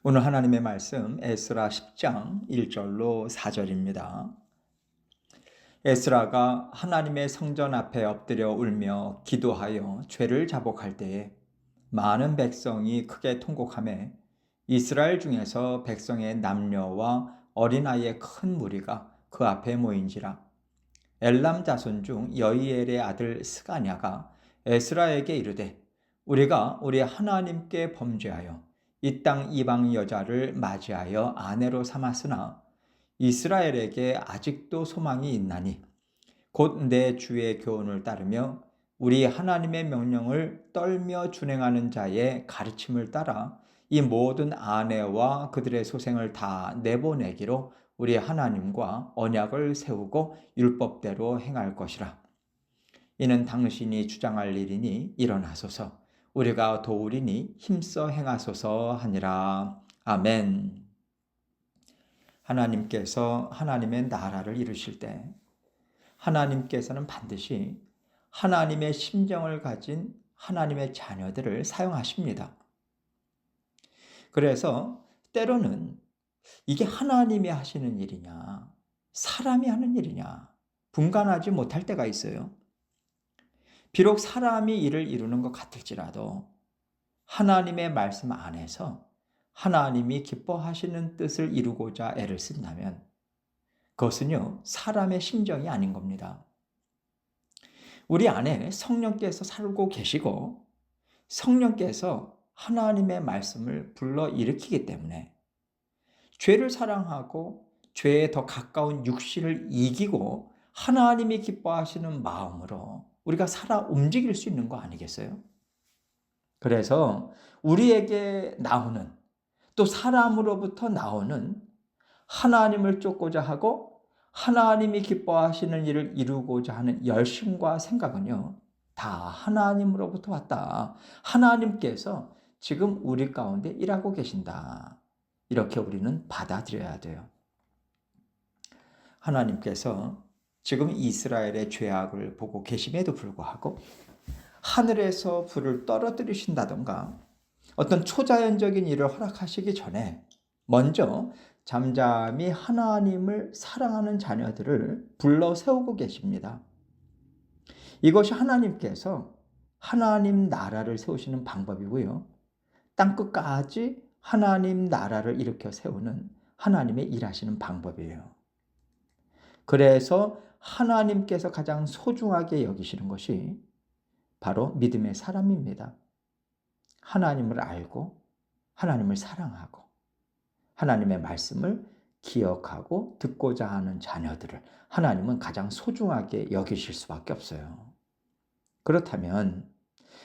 오늘 하나님의 말씀 에스라 10장 1절로 4절입니다. 에스라가 하나님의 성전 앞에 엎드려 울며 기도하여 죄를 자복할 때에 많은 백성이 크게 통곡하며 이스라엘 중에서 백성의 남녀와 어린아이의 큰 무리가 그 앞에 모인지라. 엘람 자손 중 여이엘의 아들 스가냐가 에스라에게 이르되 우리가 우리 하나님께 범죄하여 이 땅 이방 여자를 맞이하여 아내로 삼았으나 이스라엘에게 아직도 소망이 있나니 곧 내 주의 교훈을 따르며 우리 하나님의 명령을 떨며 준행하는 자의 가르침을 따라 이 모든 아내와 그들의 소생을 다 내보내기로 우리 하나님과 언약을 세우고 율법대로 행할 것이라. 이는 당신이 주장할 일이니 일어나소서. 우리가 도우리니 힘써 행하소서 하니라. 아멘. 하나님께서 하나님의 나라를 이루실 때 하나님께서는 반드시 하나님의 심정을 가진 하나님의 자녀들을 사용하십니다. 그래서 때로는 이게 하나님이 하시는 일이냐, 사람이 하는 일이냐, 분간하지 못할 때가 있어요. 비록 사람이 일을 이루는 것 같을지라도 하나님의 말씀 안에서 하나님이 기뻐하시는 뜻을 이루고자 애를 쓴다면 그것은요, 사람의 심정이 아닌 겁니다. 우리 안에 성령께서 살고 계시고 성령께서 하나님의 말씀을 불러일으키기 때문에 죄를 사랑하고 죄에 더 가까운 육신을 이기고 하나님이 기뻐하시는 마음으로 우리가 살아 움직일 수 있는 거 아니겠어요? 그래서 우리에게 나오는 또 사람으로부터 나오는 하나님을 쫓고자 하고 하나님이 기뻐하시는 일을 이루고자 하는 열심과 생각은요, 다 하나님으로부터 왔다. 하나님께서 지금 우리 가운데 일하고 계신다. 이렇게 우리는 받아들여야 돼요. 하나님께서 지금 이스라엘의 죄악을 보고 계심에도 불구하고 하늘에서 불을 떨어뜨리신다던가 어떤 초자연적인 일을 허락하시기 전에 먼저 잠잠히 하나님을 사랑하는 자녀들을 불러 세우고 계십니다. 이것이 하나님께서 하나님 나라를 세우시는 방법이고요. 땅끝까지 하나님 나라를 일으켜 세우는 하나님의 일하시는 방법이에요. 그래서 하나님께서 가장 소중하게 여기시는 것이 바로 믿음의 사람입니다. 하나님을 알고 하나님을 사랑하고 하나님의 말씀을 기억하고 듣고자 하는 자녀들을 하나님은 가장 소중하게 여기실 수밖에 없어요. 그렇다면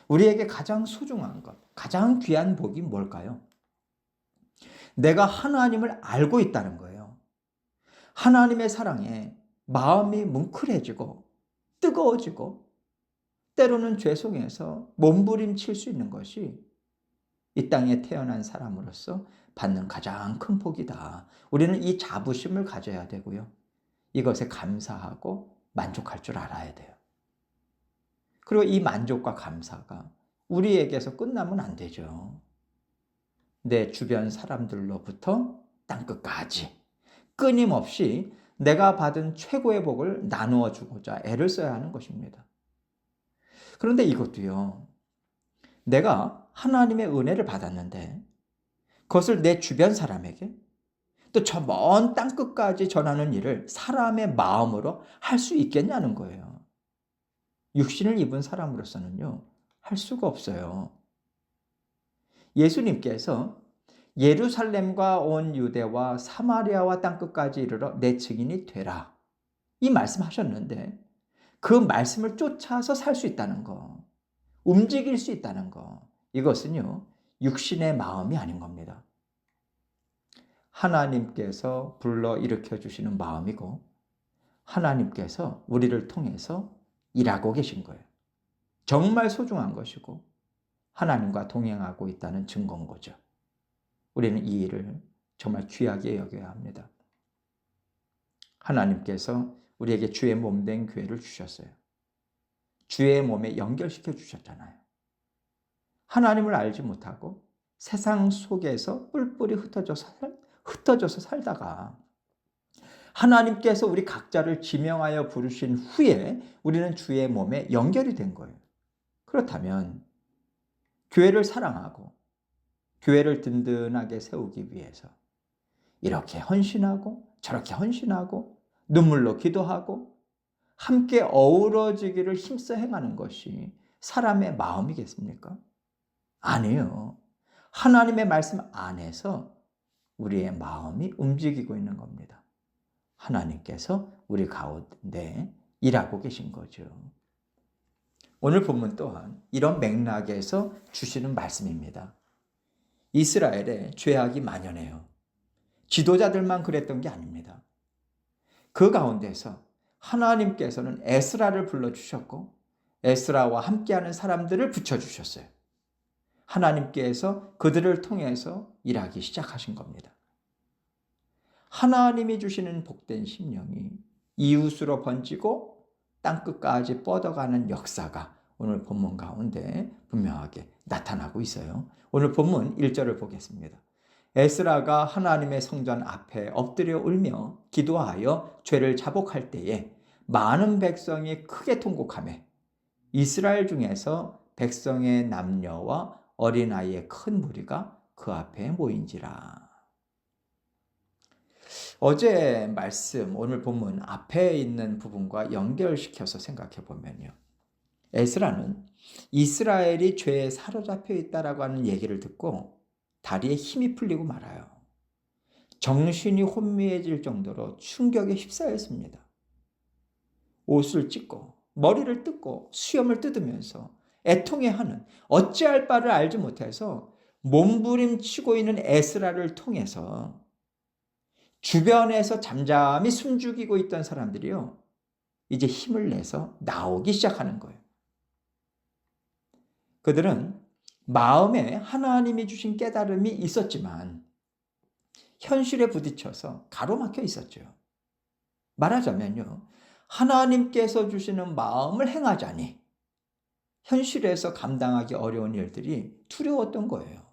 우리에게 가장 소중한 것, 가장 귀한 복이 뭘까요? 내가 하나님을 알고 있다는 거예요. 하나님의 사랑에 마음이 뭉클해지고 뜨거워지고 때로는 죄송해서 몸부림칠 수 있는 것이 이 땅에 태어난 사람으로서 받는 가장 큰 복이다. 우리는 이 자부심을 가져야 되고요. 이것에 감사하고 만족할 줄 알아야 돼요. 그리고 이 만족과 감사가 우리에게서 끝나면 안 되죠. 내 주변 사람들로부터 땅끝까지 끊임없이 내가 받은 최고의 복을 나누어 주고자 애를 써야 하는 것입니다. 그런데 이것도요, 내가 하나님의 은혜를 받았는데 그것을 내 주변 사람에게 또 저 먼 땅끝까지 전하는 일을 사람의 마음으로 할 수 있겠냐는 거예요. 육신을 입은 사람으로서는요, 할 수가 없어요. 예수님께서 예루살렘과 온 유대와 사마리아와 땅끝까지 이르러 내 증인이 되라. 이 말씀하셨는데 그 말씀을 쫓아서 살 수 있다는 거, 움직일 수 있다는 거, 이것은요, 육신의 마음이 아닌 겁니다. 하나님께서 불러 일으켜 주시는 마음이고 하나님께서 우리를 통해서 일하고 계신 거예요. 정말 소중한 것이고 하나님과 동행하고 있다는 증거인 거죠. 우리는 이 일을 정말 귀하게 여겨야 합니다. 하나님께서 우리에게 주의 몸 된 교회를 주셨어요. 주의 몸에 연결시켜 주셨잖아요. 하나님을 알지 못하고 세상 속에서 뿔뿔이 흩어져서 살다가 하나님께서 우리 각자를 지명하여 부르신 후에 우리는 주의 몸에 연결이 된 거예요. 그렇다면 교회를 사랑하고 교회를 든든하게 세우기 위해서 이렇게 헌신하고 저렇게 헌신하고 눈물로 기도하고 함께 어우러지기를 힘써 행하는 것이 사람의 마음이겠습니까? 아니에요. 하나님의 말씀 안에서 우리의 마음이 움직이고 있는 겁니다. 하나님께서 우리 가운데 일하고 계신 거죠. 오늘 본문 또한 이런 맥락에서 주시는 말씀입니다. 이스라엘에 죄악이 만연해요. 지도자들만 그랬던 게 아닙니다. 그 가운데서 하나님께서는 에스라를 불러주셨고 에스라와 함께하는 사람들을 붙여주셨어요. 하나님께서 그들을 통해서 일하기 시작하신 겁니다. 하나님이 주시는 복된 심령이 이웃으로 번지고 땅끝까지 뻗어가는 역사가 오늘 본문 가운데 분명하게 나타나고 있어요. 오늘 본문 1절을 보겠습니다. 에스라가 하나님의 성전 앞에 엎드려 울며 기도하여 죄를 자복할 때에 많은 백성이 크게 통곡하며 이스라엘 중에서 백성의 남녀와 어린아이의 큰 무리가 그 앞에 모인지라. 어제 말씀, 오늘 본문 앞에 있는 부분과 연결시켜서 생각해 보면요. 에스라는 이스라엘이 죄에 사로잡혀 있다라고 하는 얘기를 듣고 다리에 힘이 풀리고 말아요. 정신이 혼미해질 정도로 충격에 휩싸였습니다. 옷을 찢고 머리를 뜯고 수염을 뜯으면서 애통해하는 어찌할 바를 알지 못해서 몸부림치고 있는 에스라를 통해서 주변에서 잠잠히 숨죽이고 있던 사람들이요, 이제 힘을 내서 나오기 시작하는 거예요. 그들은 마음에 하나님이 주신 깨달음이 있었지만 현실에 부딪혀서 가로막혀 있었죠. 말하자면요, 하나님께서 주시는 마음을 행하자니 현실에서 감당하기 어려운 일들이 두려웠던 거예요.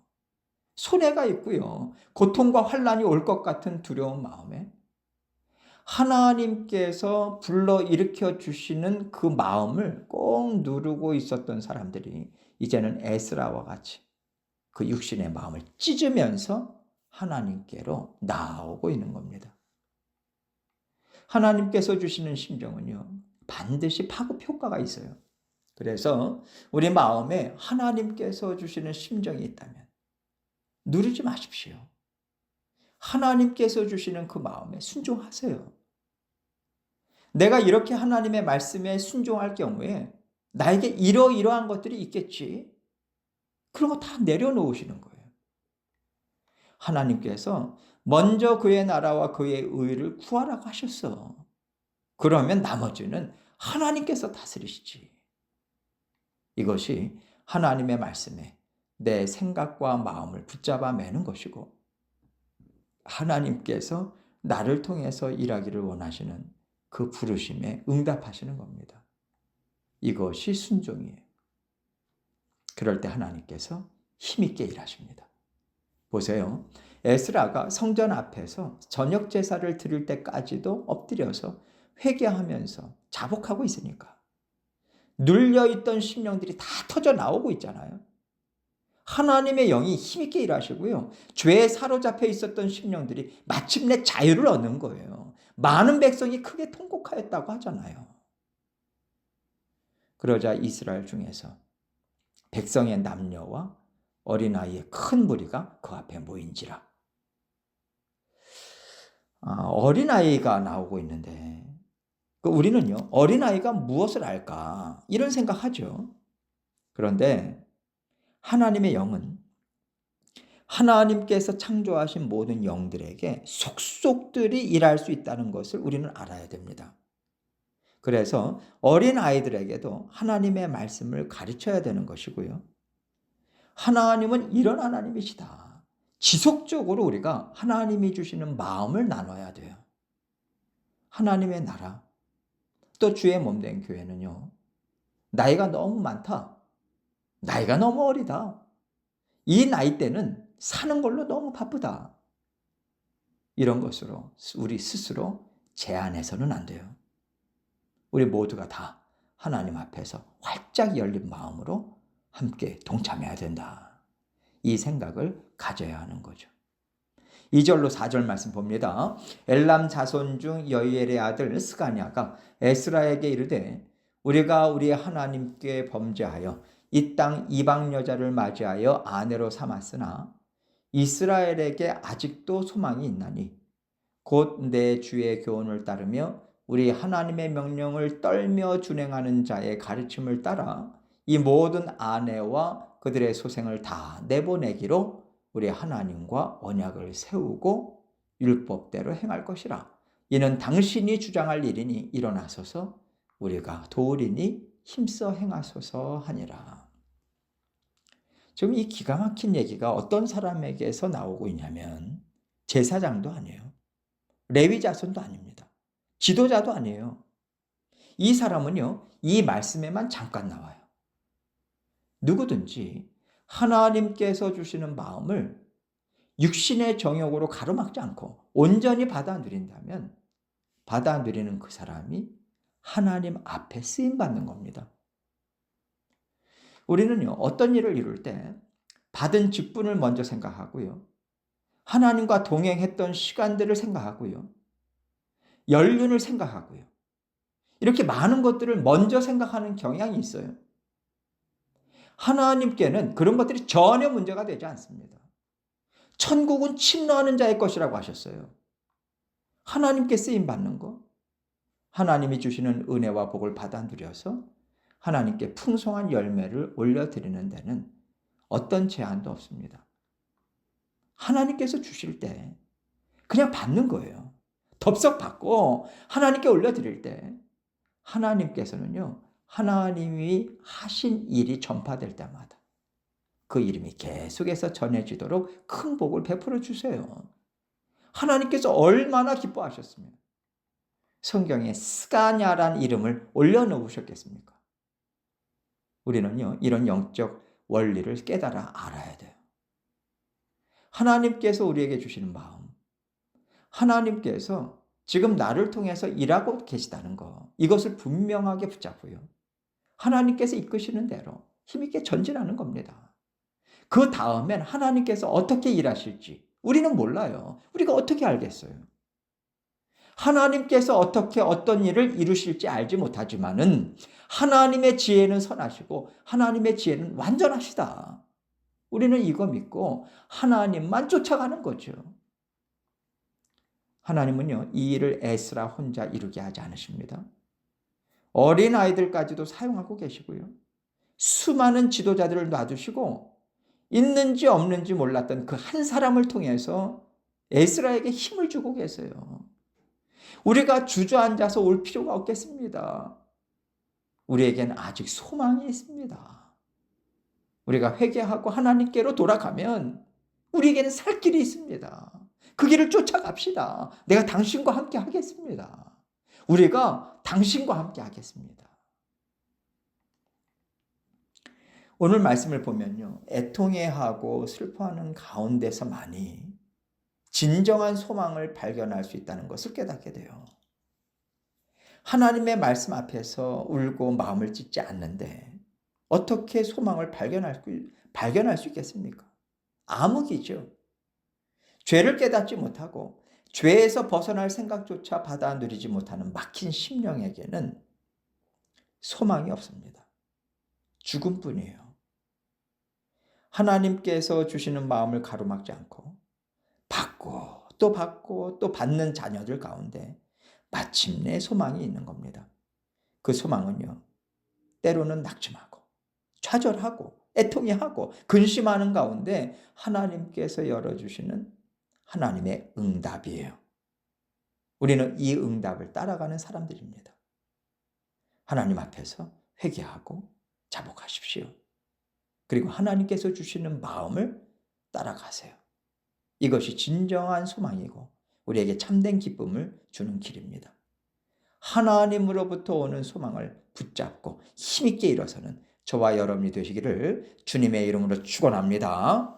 손해가 있고요, 고통과 환난이 올 것 같은 두려운 마음에 하나님께서 불러일으켜 주시는 그 마음을 꼭 누르고 있었던 사람들이 이제는 에스라와 같이 그 육신의 마음을 찢으면서 하나님께로 나오고 있는 겁니다. 하나님께서 주시는 심정은요, 반드시 파급 효과가 있어요. 그래서 우리 마음에 하나님께서 주시는 심정이 있다면 누르지 마십시오. 하나님께서 주시는 그 마음에 순종하세요. 내가 이렇게 하나님의 말씀에 순종할 경우에 나에게 이러이러한 것들이 있겠지. 그런 거 다 내려놓으시는 거예요. 하나님께서 먼저 그의 나라와 그의 의를 구하라고 하셨어. 그러면 나머지는 하나님께서 다스리시지. 이것이 하나님의 말씀에 내 생각과 마음을 붙잡아 매는 것이고 하나님께서 나를 통해서 일하기를 원하시는 그 부르심에 응답하시는 겁니다. 이것이 순종이에요. 그럴 때 하나님께서 힘있게 일하십니다. 보세요. 에스라가 성전 앞에서 저녁 제사를 드릴 때까지도 엎드려서 회개하면서 자복하고 있으니까 눌려있던 심령들이 다 터져 나오고 있잖아요. 하나님의 영이 힘있게 일하시고요, 죄에 사로잡혀 있었던 심령들이 마침내 자유를 얻는 거예요. 많은 백성이 크게 통곡하였다고 하잖아요. 그러자 이스라엘 중에서 백성의 남녀와 어린아이의 큰 무리가 그 앞에 모인지라. 어린아이가 나오고 있는데 우리는요, 어린아이가 무엇을 알까 이런 생각하죠. 그런데 하나님의 영은 하나님께서 창조하신 모든 영들에게 속속들이 일할 수 있다는 것을 우리는 알아야 됩니다. 그래서 어린 아이들에게도 하나님의 말씀을 가르쳐야 되는 것이고요. 하나님은 이런 하나님이시다. 지속적으로 우리가 하나님이 주시는 마음을 나눠야 돼요. 하나님의 나라, 또 주의 몸된 교회는요, 나이가 너무 많다, 나이가 너무 어리다, 이 나이 때는 사는 걸로 너무 바쁘다. 이런 것으로 우리 스스로 제한해서는 안 돼요. 우리 모두가 다 하나님 앞에서 활짝 열린 마음으로 함께 동참해야 된다. 이 생각을 가져야 하는 거죠. 2절로 4절 말씀 봅니다. 엘람 자손 중 여이엘의 아들 스가냐가 에스라에게 이르되 우리가 우리 하나님께 범죄하여 이 땅 이방 여자를 맞이하여 아내로 삼았으나 이스라엘에게 아직도 소망이 있나니 곧 내 주의 교훈을 따르며 우리 하나님의 명령을 떨며 준행하는 자의 가르침을 따라 이 모든 아내와 그들의 소생을 다 내보내기로 우리 하나님과 언약을 세우고 율법대로 행할 것이라. 이는 당신이 주장할 일이니 일어나소서 우리가 도우리니 힘써 행하소서 하니라. 지금 이 기가 막힌 얘기가 어떤 사람에게서 나오고 있냐면 제사장도 아니에요. 레위 자손도 아닙니다. 지도자도 아니에요. 이 사람은요, 이 말씀에만 잠깐 나와요. 누구든지 하나님께서 주시는 마음을 육신의 정욕으로 가로막지 않고 온전히 받아 누린다면 받아 누리는 그 사람이 하나님 앞에 쓰임 받는 겁니다. 우리는요, 어떤 일을 이룰 때 받은 직분을 먼저 생각하고요. 하나님과 동행했던 시간들을 생각하고요. 연륜을 생각하고요. 이렇게 많은 것들을 먼저 생각하는 경향이 있어요. 하나님께는 그런 것들이 전혀 문제가 되지 않습니다. 천국은 침노하는 자의 것이라고 하셨어요. 하나님께 쓰임받는 것, 하나님이 주시는 은혜와 복을 받아 누려서 하나님께 풍성한 열매를 올려드리는 데는 어떤 제한도 없습니다. 하나님께서 주실 때 그냥 받는 거예요. 덥석 받고 하나님께 올려드릴 때 하나님께서는요, 하나님이 하신 일이 전파될 때마다 그 이름이 계속해서 전해지도록 큰 복을 베풀어 주세요. 하나님께서 얼마나 기뻐하셨으면 성경에 스가냐란 이름을 올려놓으셨겠습니까? 우리는요, 이런 영적 원리를 깨달아 알아야 돼요. 하나님께서 우리에게 주시는 마음, 하나님께서 지금 나를 통해서 일하고 계시다는 거, 이것을 분명하게 붙잡고요. 하나님께서 이끄시는 대로 힘있게 전진하는 겁니다. 그 다음엔 하나님께서 어떻게 일하실지 우리는 몰라요. 우리가 어떻게 알겠어요? 하나님께서 어떻게 어떤 일을 이루실지 알지 못하지만은 하나님의 지혜는 선하시고 하나님의 지혜는 완전하시다. 우리는 이거 믿고 하나님만 쫓아가는 거죠. 하나님은요, 이 일을 에스라 혼자 이루게 하지 않으십니다. 어린 아이들까지도 사용하고 계시고요. 수많은 지도자들을 놔두시고 있는지 없는지 몰랐던 그 한 사람을 통해서 에스라에게 힘을 주고 계세요. 우리가 주저앉아서 올 필요가 없겠습니다. 우리에게는 아직 소망이 있습니다. 우리가 회개하고 하나님께로 돌아가면 우리에게는 살 길이 있습니다. 그 길을 쫓아갑시다. 내가 당신과 함께 하겠습니다. 우리가 당신과 함께 하겠습니다. 오늘 말씀을 보면요, 애통해하고 슬퍼하는 가운데서만이 진정한 소망을 발견할 수 있다는 것을 깨닫게 돼요. 하나님의 말씀 앞에서 울고 마음을 찢지 않는데 어떻게 소망을 발견할 수 있겠습니까? 암흑이죠. 죄를 깨닫지 못하고 죄에서 벗어날 생각조차 받아 누리지 못하는 막힌 심령에게는 소망이 없습니다. 죽음뿐이에요. 하나님께서 주시는 마음을 가로막지 않고 받고 또 받는 자녀들 가운데 마침내 소망이 있는 겁니다. 그 소망은요, 때로는 낙심하고 좌절하고 애통해하고 근심하는 가운데 하나님께서 열어주시는 하나님의 응답이에요. 우리는 이 응답을 따라가는 사람들입니다. 하나님 앞에서 회개하고 자복하십시오. 그리고 하나님께서 주시는 마음을 따라가세요. 이것이 진정한 소망이고 우리에게 참된 기쁨을 주는 길입니다. 하나님으로부터 오는 소망을 붙잡고 힘있게 일어서는 저와 여러분이 되시기를 주님의 이름으로 축원합니다.